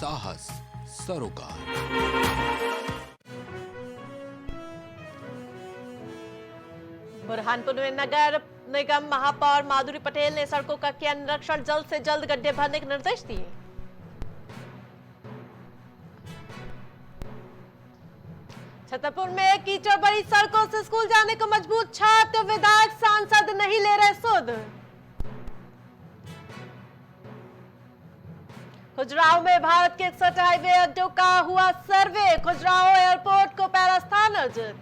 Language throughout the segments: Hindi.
साहस सरोकार। बुरहानपुर में नगर निगम महापौर माधुरी पटेल ने सड़कों का किया निरीक्षण, जल्द से जल्द गड्ढे भरने के निर्देश दिए। छतरपुर में कीचड़ भरी सड़कों से स्कूल जाने को मजबूर छात्र, विधायक सांसद नहीं ले रहे सुध। खजुराहो में भारत के 61 हाईवे अड्डों का हुआ सर्वे, खजुराहो एयरपोर्ट को पहला स्थान अर्जित।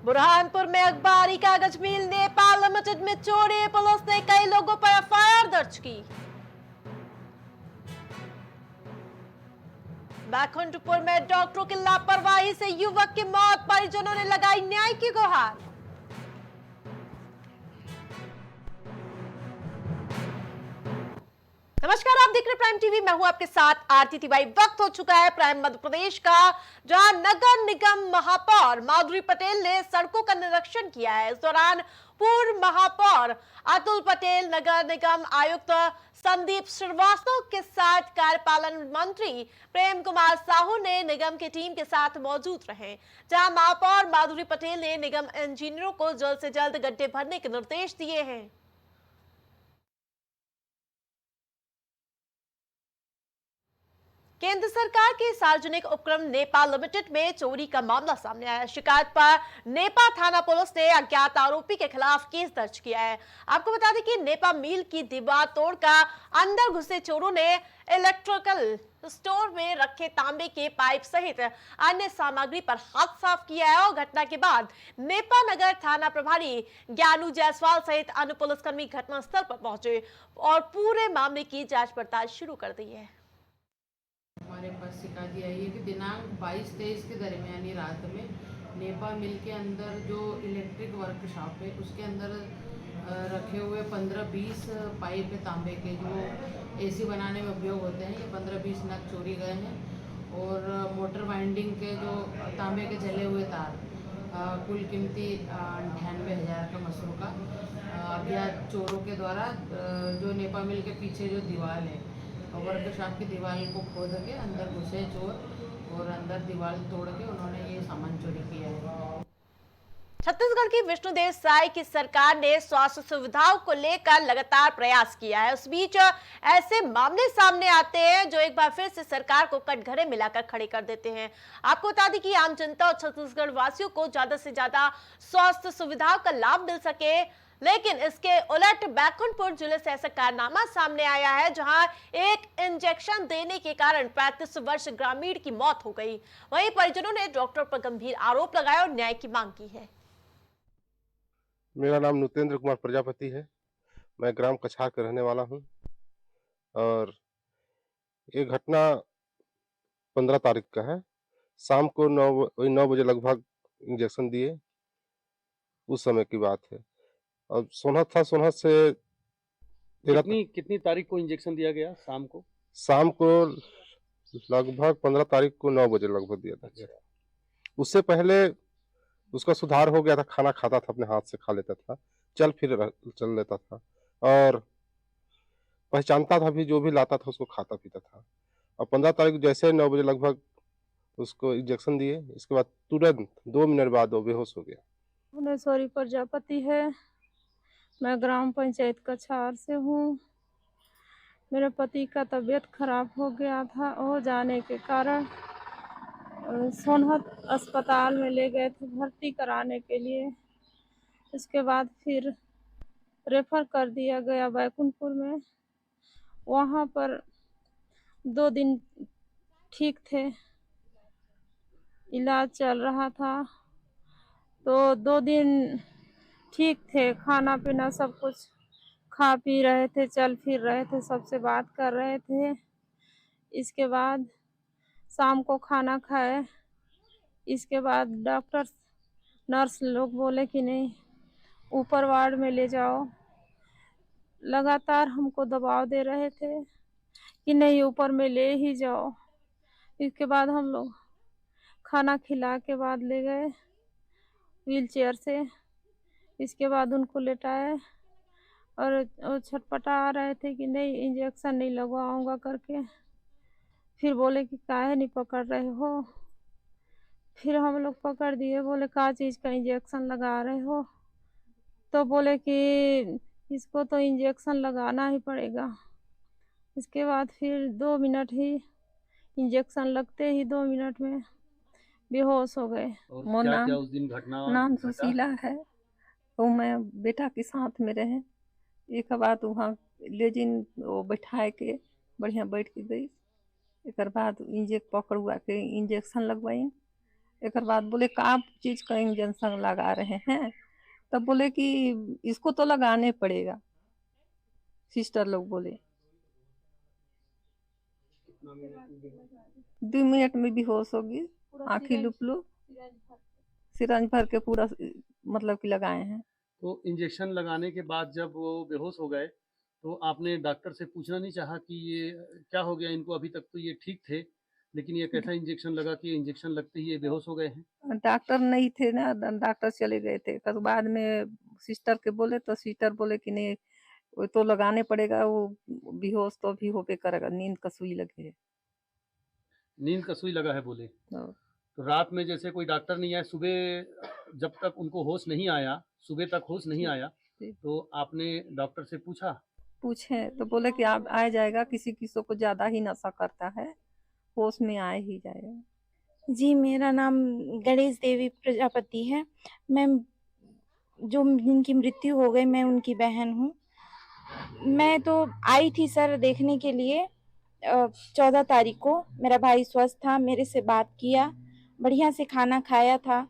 बुरहानपुर में अखबारी कागज मिल नेपाल लिमिटेड में चोरी, पुलिस ने कई लोगों पर एफआईआर दर्ज की। बैकुंठपुर में डॉक्टरों की लापरवाही से युवक की मौत, परिजनों ने लगाई न्याय की गुहार। नमस्कार, आप देख रहे प्राइम टीवी, मैं हूं आपके साथ आरती तिवारी। वक्त हो चुका है प्राइम मध्य प्रदेश का, जहां नगर निगम महापौर माधुरी पटेल ने सड़कों का निरीक्षण किया है। इस दौरान पूर्व महापौर अतुल पटेल, नगर निगम आयुक्त संदीप श्रीवास्तव के साथ कार्यपालन मंत्री प्रेम कुमार साहू ने निगम की टीम के साथ मौजूद रहे, जहां महापौर माधुरी पटेल ने निगम इंजीनियरों को जल्द से जल्द गड्ढे भरने के निर्देश दिए हैं। केंद्र सरकार के सार्वजनिक उपक्रम नेपाल लिमिटेड में चोरी का मामला सामने आया। शिकायत पर नेपा थाना पुलिस ने अज्ञात आरोपी के खिलाफ केस दर्ज किया है। आपको बता दें कि नेपा मिल की दीवार तोड़कर अंदर घुसे चोरों ने इलेक्ट्रिकल स्टोर में रखे तांबे के पाइप सहित अन्य सामग्री पर हाथ साफ किया है और घटना के बाद नेपा नगर थाना प्रभारी ज्ञानू जायसवाल सहित अन्य पुलिसकर्मी घटनास्थल पर पहुंचे और पूरे मामले की जांच पड़ताल शुरू कर दी है। हमारे पास शिकायत आई है कि दिनांक 22-23 के दरमियानी रात में नेपा मिल के अंदर जो इलेक्ट्रिक वर्कशॉप है उसके अंदर रखे हुए 15-20 पाइप तांबे के जो एसी बनाने में उपयोग होते हैं, ये 15-20 नग चोरी गए हैं। और मोटर वाइंडिंग के जो तांबे के जले हुए तार कुल कीमती 98,000 का मसरू का अज्ञात चोरों के द्वारा जो नेपा मिल के पीछे जो दीवार है वर्कशॉप की दीवार को खोद के अंदर घुसे चोर और अंदर दीवार तोड़ के उन्होंने ये सामान चोरी किया है। छत्तीसगढ़ की विष्णुदेव साय की सरकार ने स्वास्थ्य सुविधाओं को लेकर लगातार प्रयास किया है। उस बीच ऐसे मामले सामने आते हैं जो एक बार फिर से सरकार को कटघरे मिलाकर खड़े कर देते हैं। आपको बता दें कि आम जनता और छत्तीसगढ़ वासियों को ज्यादा से ज्यादा स्वास्थ्य सुविधाओं का लाभ मिल सके, लेकिन इसके उलट बैकुंठपुर जिले से ऐसा कारनामा सामने आया है जहां एक इंजेक्शन देने के कारण 35 वर्ष ग्रामीण की मौत हो गई। वहीं परिजनों ने डॉक्टर पर गंभीर आरोप लगाए और न्याय की मांग की है। मेरा नाम नुतेंद्र कुमार प्रजापति है। मैं ग्राम कछार का रहने वाला हूं और ये घटना 15 तारीख का है। शाम को 9 बजे लगभग इंजेक्शन दिए, उस समय की बात है। अब सोनहत से कितनी तारीख को इंजेक्शन दिया गया? शाम को लगभग 15 तारीख को 9 बजे लगभग दिया था। उससे पहले उसका सुधार हो गया था, खाना खाता था, अपने हाथ से खा लेता था, चल लेता था और पहचानता था भी, जो भी लाता था उसको खाता पीता था। और 15 तारीख जैसे 9 बजे लगभग उसको इंजेक्शन दिए, इसके बाद तुरंत 2 मिनट बाद वो बेहोश हो गया। भुवनेश्वरी प्रजापति है, मैं ग्राम पंचायत कछार से हूँ। मेरे पति का तबीयत खराब हो गया था, हो जाने के कारण सोनहत अस्पताल में ले गए थे भर्ती कराने के लिए। इसके बाद फिर रेफर कर दिया गया बैकुंठपुर में। वहाँ पर 2 दिन ठीक थे, इलाज चल रहा था, तो 2 दिन ठीक थे, खाना पीना सब कुछ खा पी रहे थे, चल फिर रहे थे, सबसे बात कर रहे थे। इसके बाद शाम को खाना खाए, इसके बाद डॉक्टर नर्स लोग बोले कि नहीं ऊपर वार्ड में ले जाओ। लगातार हमको दबाव दे रहे थे कि नहीं ऊपर में ले ही जाओ। इसके बाद हम लोग खाना खिला के बाद ले गए व्हील चेयर से। इसके बाद उनको लेटाए और वो छटपटा रहे थे कि नहीं इंजेक्शन नहीं लगवाऊंगा करके। फिर बोले कि काहे नहीं पकड़ रहे हो। फिर हम लोग पकड़ दिए, बोले का चीज़ का इंजेक्शन लगा रहे हो। तो बोले कि इसको तो इंजेक्शन लगाना ही पड़ेगा। इसके बाद फिर 2 मिनट ही इंजेक्शन लगते ही 2 मिनट में बेहोश हो गए। और वो क्या नाम क्या उस दिन घटना नाम घटा? सुशीला है। तो मैं बेटा के साथ में रहे। एक बात वहाँ ले जिन वो बैठाए के बढ़िया बैठ के गई। एक बाद पकड़ुआ के इंजेक्शन लगवाई। एक बाद बोले का चीज का इंजेक्शन लगा रहे हैं। तब बोले कि इसको तो लगाने पड़ेगा। सिस्टर लोग बोले 2 मिनट में बेहोश होगी। आँखें लुप लो, सिरंज भर के पूरा मतलब कि लगाए हैं। तो इंजेक्शन लगाने के बाद जब वो बेहोश हो गए तो आपने डॉक्टर से पूछना नहीं चाहा कि ये क्या हो गया इनको? अभी तक तो ये ठीक थे, लेकिन ये कैसा इंजेक्शन लगा कि इंजेक्शन लगते ही ये बेहोश हो गए हैं? डॉक्टर नहीं थे ना, डॉक्टर चले गए थे। फिर बाद में सिस्टर के बोले तो सिस्टर बोले कि नहीं वो तो लगाने पड़ेगा, वो बेहोश तो भी होबे करेगा, नींद का सुई लगे है। नींद का सुई लगा है बोले। तो तो रात में जैसे कोई डॉक्टर नहीं आया, सुबह जब तक उनको होश नहीं आया, सुबह तक होश नहीं आया, जी। तो आपने डॉक्टर से पूछा? पूछे तो बोले कि आप आ जाएगा, किसी किसी को ज्यादा ही नशा करता है, होश में आ ही जाएगा। जी, मेरा नाम गणेश देवी प्रजापति है। मैं जो जिनकी मृत्यु हो गई, मैं उनकी बहन हूँ। मैं तो आई थी सर देखने के लिए 14 तारीख को। मेरा भाई स्वस्थ था, मेरे से बात किया, बढ़िया से खाना खाया था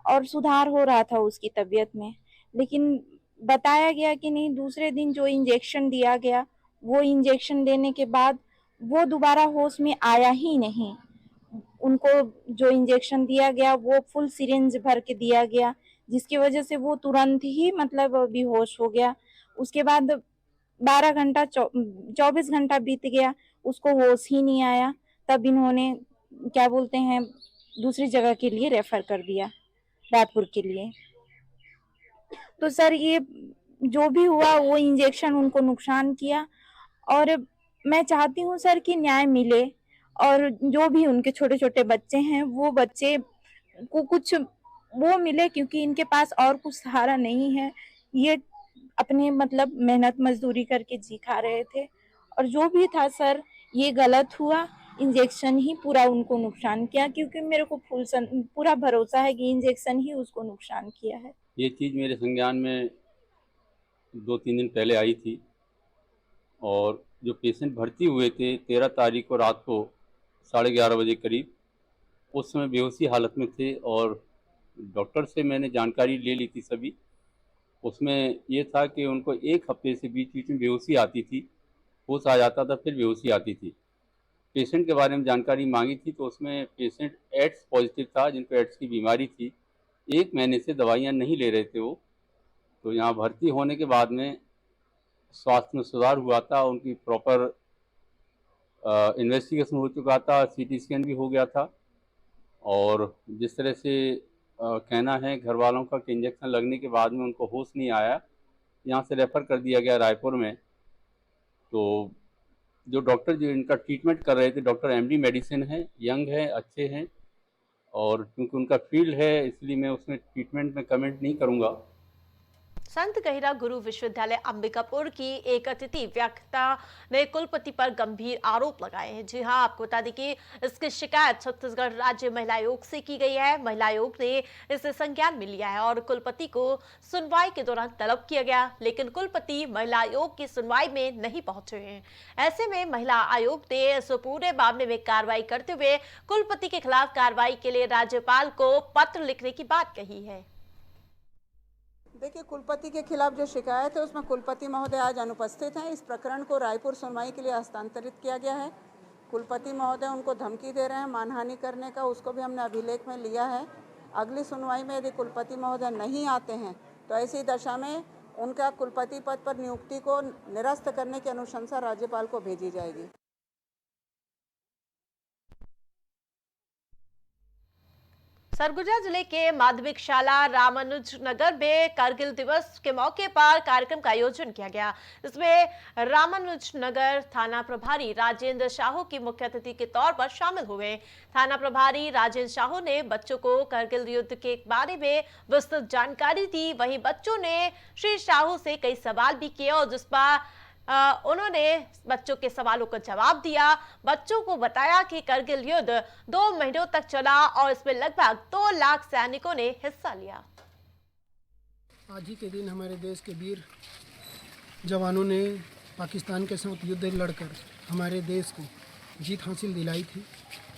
और सुधार हो रहा था उसकी तबीयत में। लेकिन बताया गया कि नहीं, दूसरे दिन जो इंजेक्शन दिया गया, वो इंजेक्शन देने के बाद वो दोबारा होश में आया ही नहीं। उनको जो इंजेक्शन दिया गया वो फुल सिरिंज भर के दिया गया, जिसकी वजह से वो तुरंत ही मतलब बेहोश हो गया। उसके बाद 24 घंटा बीत गया, उसको होश ही नहीं आया। तब इन्होंने क्या बोलते हैं दूसरी जगह के लिए रेफर कर दिया, रायपुर के लिए। तो सर ये जो भी हुआ वो इंजेक्शन उनको नुकसान किया और मैं चाहती हूँ सर कि न्याय मिले और जो भी उनके छोटे छोटे बच्चे हैं वो बच्चे को कुछ वो मिले, क्योंकि इनके पास और कुछ सहारा नहीं है। ये अपने मतलब मेहनत मजदूरी करके जी खा रहे थे और जो भी था सर ये गलत हुआ। इंजेक्शन ही पूरा उनको नुकसान किया, क्योंकि मेरे को पूरा भरोसा है कि इंजेक्शन ही उसको नुकसान किया है। ये चीज़ मेरे संज्ञान में 2-3 दिन पहले आई थी और जो पेशेंट भर्ती हुए थे 13 तारीख को रात को 11:30 बजे करीब, उस समय बेहोशी हालत में थे और डॉक्टर से मैंने जानकारी ले ली थी सभी। उसमें ये था कि उनको 1 हफ्ते से बीच बीच में बेहोशी आती थी, होश आ जाता था, फिर बेहोशी आती थी। पेशेंट के बारे में जानकारी मांगी थी तो उसमें पेशेंट एड्स पॉजिटिव था, जिनको एड्स की बीमारी थी। 1 महीने से दवाइयाँ नहीं ले रहे थे वो। तो यहाँ भर्ती होने के बाद में स्वास्थ्य में सुधार हुआ था, उनकी प्रॉपर इन्वेस्टिगेशन हो चुका था, सीटी स्कैन भी हो गया था और जिस तरह से कहना है घर वालों का कि इंजेक्शन लगने के बाद में उनको होश नहीं आया, यहाँ से रेफ़र कर दिया गया रायपुर में। तो जो डॉक्टर जो इनका ट्रीटमेंट कर रहे थे, डॉक्टर एमडी मेडिसिन है, यंग है, अच्छे हैं और क्योंकि उनका फील्ड है इसलिए मैं उसमें ट्रीटमेंट में कमेंट नहीं करूँगा। संत गहिरा गुरु विश्वविद्यालय अंबिकापुर की एक अतिथि व्याख्याता ने कुलपति पर गंभीर आरोप लगाए हैं। जी हां, आपको बता दें कि इसकी शिकायत छत्तीसगढ़ राज्य महिला आयोग से की गई है। महिला आयोग ने इसे संज्ञान में लिया है और कुलपति को सुनवाई के दौरान तलब किया गया, लेकिन कुलपति महिला आयोग की सुनवाई में नहीं पहुंचे हैं। ऐसे में महिला आयोग ने इस पूरे मामले में कार्रवाई करते हुए कुलपति के खिलाफ कार्रवाई के लिए राज्यपाल को पत्र लिखने की बात कही है। देखिए, कुलपति के खिलाफ जो शिकायत है उसमें कुलपति महोदय आज अनुपस्थित हैं। इस प्रकरण को रायपुर सुनवाई के लिए हस्तांतरित किया गया है। कुलपति महोदय उनको धमकी दे रहे हैं मानहानि करने का, उसको भी हमने अभिलेख में लिया है। अगली सुनवाई में यदि कुलपति महोदय नहीं आते हैं तो ऐसी दशा में उनका कुलपति पद पर नियुक्ति को निरस्त करने की अनुशंसा राज्यपाल को भेजी जाएगी। सरगुजा जिले के माध्यमिक शाला रामानुज नगर में कारगिल दिवस के मौके पर कार्यक्रम का आयोजन किया गया। इसमें रामानुज नगर थाना प्रभारी राजेंद्र साहू की मुख्य अतिथि के तौर पर शामिल हुए। थाना प्रभारी राजेंद्र साहू ने बच्चों को कारगिल युद्ध के बारे में विस्तृत जानकारी दी। वहीं बच्चों ने श्री साहू से कई सवाल भी किए और जिस पर उन्होंने बच्चों के सवालों का जवाब दिया। बच्चों को बताया कि कारगिल युद्ध 2 महीनों तक चला और इसमें लगभग 2 लाख सैनिकों ने हिस्सा लिया। आज ही के दिन हमारे देश के वीर जवानों ने पाकिस्तान के साथ युद्ध लड़कर हमारे देश को जीत हासिल दिलाई थी।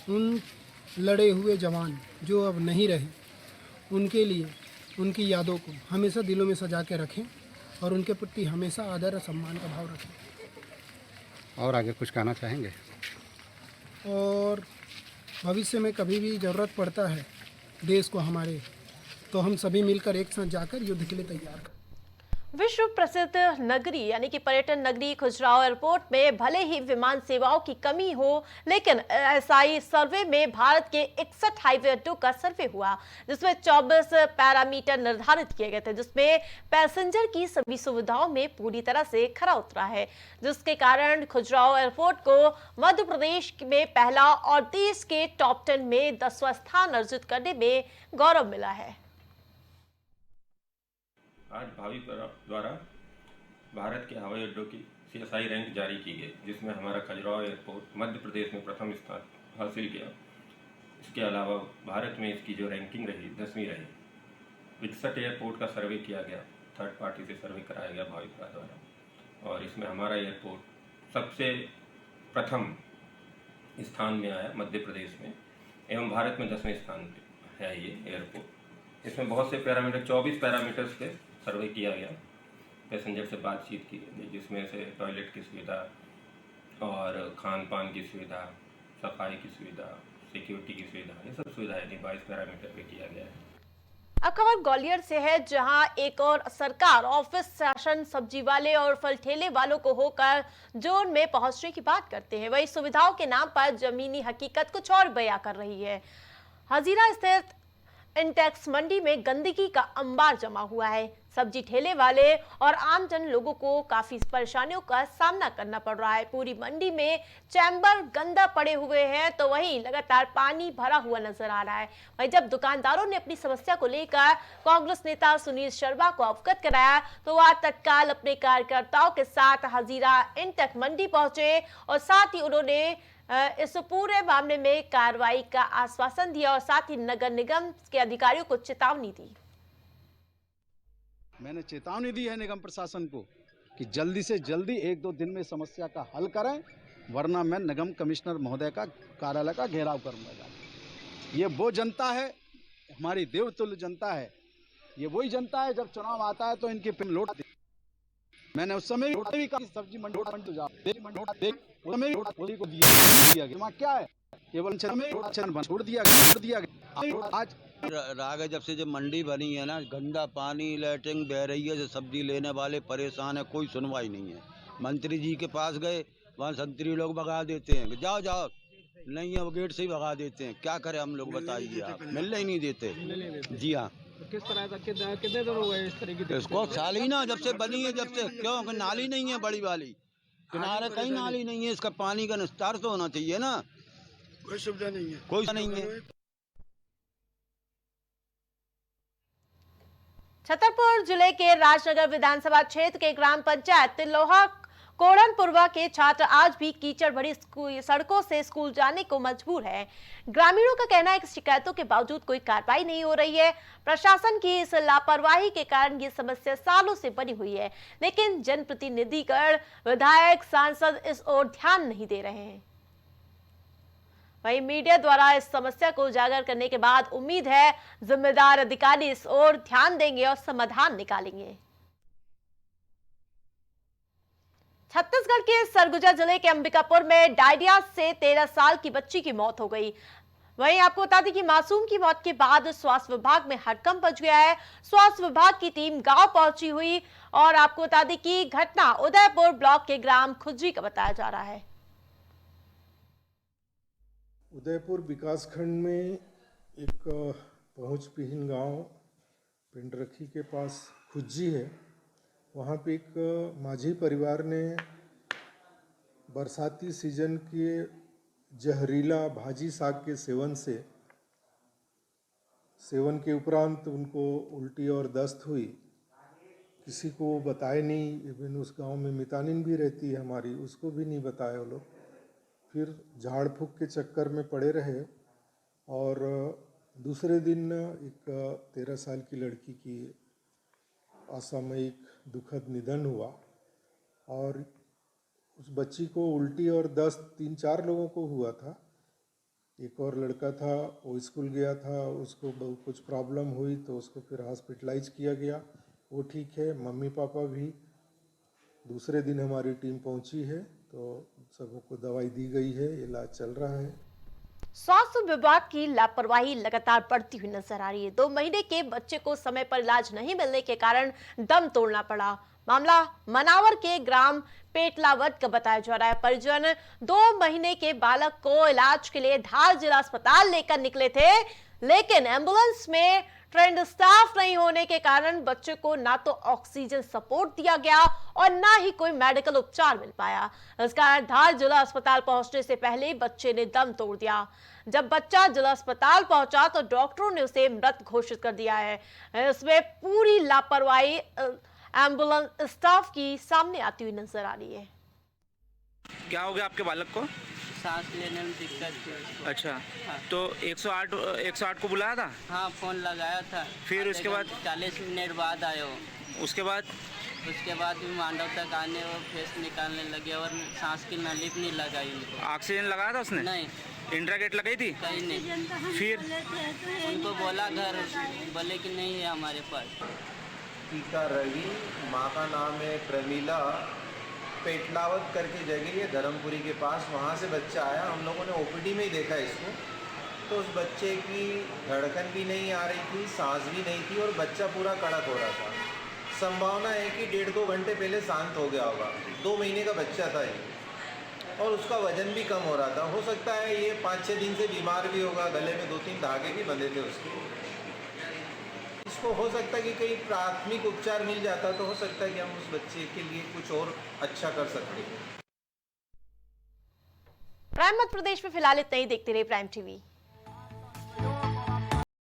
उन लड़े हुए जवान जो अब नहीं रहे, उनके लिए उनकी यादों को हमेशा दिलों में सजा के रखें और उनके प्रति हमेशा आदर और सम्मान का भाव रखें। और आगे कुछ कहना चाहेंगे? और भविष्य में कभी भी ज़रूरत पड़ता है देश को हमारे, तो हम सभी मिलकर एक साथ जाकर युद्ध के लिए तैयार करें। विश्व प्रसिद्ध नगरी यानी कि पर्यटन नगरी खजुराहो एयरपोर्ट में भले ही विमान सेवाओं की कमी हो, लेकिन एसआई सर्वे में भारत के 61 हाईवे अड्डों का सर्वे हुआ, जिसमें 24 पैरामीटर निर्धारित किए गए थे, जिसमें पैसेंजर की सभी सुविधाओं में पूरी तरह से खरा उतरा है, जिसके कारण खजुराहो एयरपोर्ट को मध्य प्रदेश में पहला और देश के टॉप 10 में 10वां स्थान अर्जित करने में गौरव मिला है। आज भावी द्वारा भारत के हवाई अड्डों की CSI रैंक जारी की गई, जिसमें हमारा खजुराहो एयरपोर्ट मध्य प्रदेश में प्रथम स्थान हासिल किया। इसके अलावा भारत में इसकी जो रैंकिंग रही 10वीं रही। 61 एयरपोर्ट का सर्वे किया गया, थर्ड पार्टी से सर्वे कराया गया भावी द्वारा, और इसमें हमारा एयरपोर्ट सबसे प्रथम स्थान में आया मध्य प्रदेश में, एवं भारत में 10वें स्थान पे है ये एयरपोर्ट। इसमें बहुत से पैरामीटर 24 पैरामीटर्स पे सर्वे किया गया, पैसेंजर से बातचीत की गई, जिसमें से टॉयलेट की सुविधा और खान पान की सुविधा, सफाई की सुविधा, सिक्योरिटी की सुविधा, ये सब सुविधाएं 22 पैरामीटर पे किया गया है। अब खबर ग्वालियर से है, जहां एक और सरकार ऑफिस शासन सब्जी वाले और फल ठेले वालों को होकर जोन में पहुंचने की बात करते हैं, वही सुविधाओं के नाम पर जमीनी हकीकत कुछ और बयां कर रही है। हजीरा स्थित इंटेक्स मंडी में गंदगी का अंबार जमा हुआ है। सब्जी ठेले वाले और आमजन लोगों को काफी परेशानियों का सामना करना पड़ रहा है। पूरी मंडी में चैम्बर गंदा पड़े हुए हैं, तो वहीं लगातार पानी भरा हुआ नजर आ रहा है। वहीं जब दुकानदारों ने अपनी समस्या को लेकर कांग्रेस नेता सुनील शर्मा को अवगत कराया, तो वह तत्काल अपने कार्यकर्ताओं के साथ हजीरा इंटेक्स मंडी पहुंचे और साथ ही उन्होंने इस पूरे मामले में कार्रवाई का आश्वासन दिया और साथ ही नगर निगम के अधिकारियों को चेतावनी दी। मैंने चेतावनी दी है निगम प्रशासन को कि जल्दी से जल्दी 1-2 दिन में समस्या का हल करें, वरना मैं निगम कमिश्नर महोदय का कार्यालय का घेराव करूंगा। ये वो जनता है, हमारी देवतुल्य जनता है, ये वही जनता है जब चुनाव आता है तो इनकी पिन लौट। मैंने उस समय भी कहा सब्जी मंडी को दिया गया, क्या है केवल छोड़ दिया गया। आज राग जब से मंडी बनी है ना, गंदा पानी लैट्रिन बह रही है, सब्जी लेने वाले परेशान है, कोई सुनवाई नहीं है। मंत्री जी के पास गए, वहाँ संतरी लोग भगा देते हैं, जाओ जाओ, नहीं है वो गेट से ही भगा देते हैं। क्या करें हम लोग, बताइए आप, मिलने ही नहीं देते। जी हाँ, किस तरह कितने दिन हो गए इस तरह की? इसको साल ही ना जब से बनी है, जब से, क्यों नाली नहीं है बड़ी वाली, किनारे कहीं नाली नहीं है, इसका पानी का निस्तार तो होना चाहिए ना। कोई सुविधा नहीं है, कोई नहीं है। छतरपुर जिले के राजनगर विधानसभा क्षेत्र के ग्राम पंचायत तिलोहा कोड़नपुरवा के छात्र आज भी कीचड़ भरी सड़कों से स्कूल जाने को मजबूर है। ग्रामीणों का कहना है कि शिकायतों के बावजूद कोई कार्रवाई नहीं हो रही है। प्रशासन की इस लापरवाही के कारण ये समस्या सालों से बनी हुई है, लेकिन जनप्रतिनिधिगण, विधायक, सांसद इस ओर ध्यान नहीं दे रहे हैं। वहीं मीडिया द्वारा इस समस्या को उजागर करने के बाद उम्मीद है जिम्मेदार अधिकारी इस ओर ध्यान देंगे और समाधान निकालेंगे। छत्तीसगढ़ के सरगुजा जिले के अंबिकापुर में डायरिया से 13 साल की बच्ची की मौत हो गई। वहीं आपको बता दें कि मासूम की मौत के बाद स्वास्थ्य विभाग में हड़कंप मच गया है। स्वास्थ्य विभाग की टीम गांव पहुंची हुई और आपको बता दें कि घटना उदयपुर ब्लॉक के ग्राम खुजरी का बताया जा रहा है। उदयपुर विकासखंड में एक पहुँच पिहिन गांव पिंडरखी के पास खुज्जी है, वहाँ पे एक माझी परिवार ने बरसाती सीजन के जहरीला भाजी साग के सेवन के उपरांत उनको उल्टी और दस्त हुई। किसी को बताए नहीं, इवन उस गांव में मितानिन भी रहती है हमारी, उसको भी नहीं बताया वो लोग। फिर झाड़ फूक के चक्कर में पड़े रहे और दूसरे दिन एक 13 साल की लड़की की असामयिक दुखद निधन हुआ और उस बच्ची को उल्टी और दस्त 3-4 लोगों को हुआ था। एक और लड़का था, वो स्कूल गया था, उसको कुछ प्रॉब्लम हुई तो उसको फिर हॉस्पिटलाइज किया गया, वो ठीक है। मम्मी पापा भी दूसरे दिन हमारी टीम पहुंची है तो सबको दवाई दी गई है, इलाज चल रहा है। स्वास्थ्य विभाग की लापरवाही लगातार बढ़ती हुई नजर आ रही है। 2 महीने के बच्चे को समय पर इलाज नहीं मिलने के कारण दम तोड़ना पड़ा। मामला मनावर के ग्राम पेटलावट का बताया जा रहा है। परिजन 2 महीने के बालक को इलाज के लिए धार जिला अस्पताल लेकर निकले थे, लेकिन एम्बुलेंस में ट्रेंड स्टाफ नहीं होने के कारण बच्चे को ना तो ऑक्सीजन सपोर्ट दिया गया और ना ही कोई मेडिकल उपचार मिल पाया। इस कारण धार जिला अस्पताल पहुंचने से पहले ही बच्चे ने दम तोड़ दिया। जब बच्चा जिला अस्पताल पहुंचा तो डॉक्टरों ने उसे मृत घोषित कर दिया है। इसमें पूरी लापरवाही एम्बुलेंस स्टाफ की सामने आती हुई नजर आ रही है। क्या हो गया आपके बालक को? सांस लेने में दिक्कत थी। अच्छा, तो 108 को बुलाया था? हाँ, फोन लगाया था। फिर उसके बाद 40 मिनट बाद आए हो। उसके बाद भी मांडव तक आने वो फेस निकालने लगे और सांस की नली नहीं लगाई उनको। ऑक्सीजन लगाया था उसने? नहीं। इंट्रागेट लगाई थी? कहीं नहीं। फिर उनको बोला घर, बोले कि नहीं है हमारे पास। टीका रवि, माँ का नाम है प्रमीला, पेटलावत करके जगह है धर्मपुरी के पास, वहाँ से बच्चा आया। हम लोगों ने ओपीडी में ही देखा इसको, तो उस बच्चे की धड़कन भी नहीं आ रही थी, सांस भी नहीं थी और बच्चा पूरा कड़क हो रहा था। संभावना है कि 1.5-2 घंटे पहले शांत हो गया होगा। 2 महीने का बच्चा था ये और उसका वजन भी कम हो रहा था। हो सकता है ये 5-6 दिन से बीमार भी होगा, गले में 2-3 धागे भी बंधे थे उसके। इसको हो सकता है कि कहीं प्राथमिक उपचार मिल जाता तो हो सकता है कि हम उस बच्चे के लिए कुछ और अच्छा कर सकते हैं। प्राइम मध्य प्रदेश में फिलहाल इतना ही। देखते रहिए प्राइम टीवी।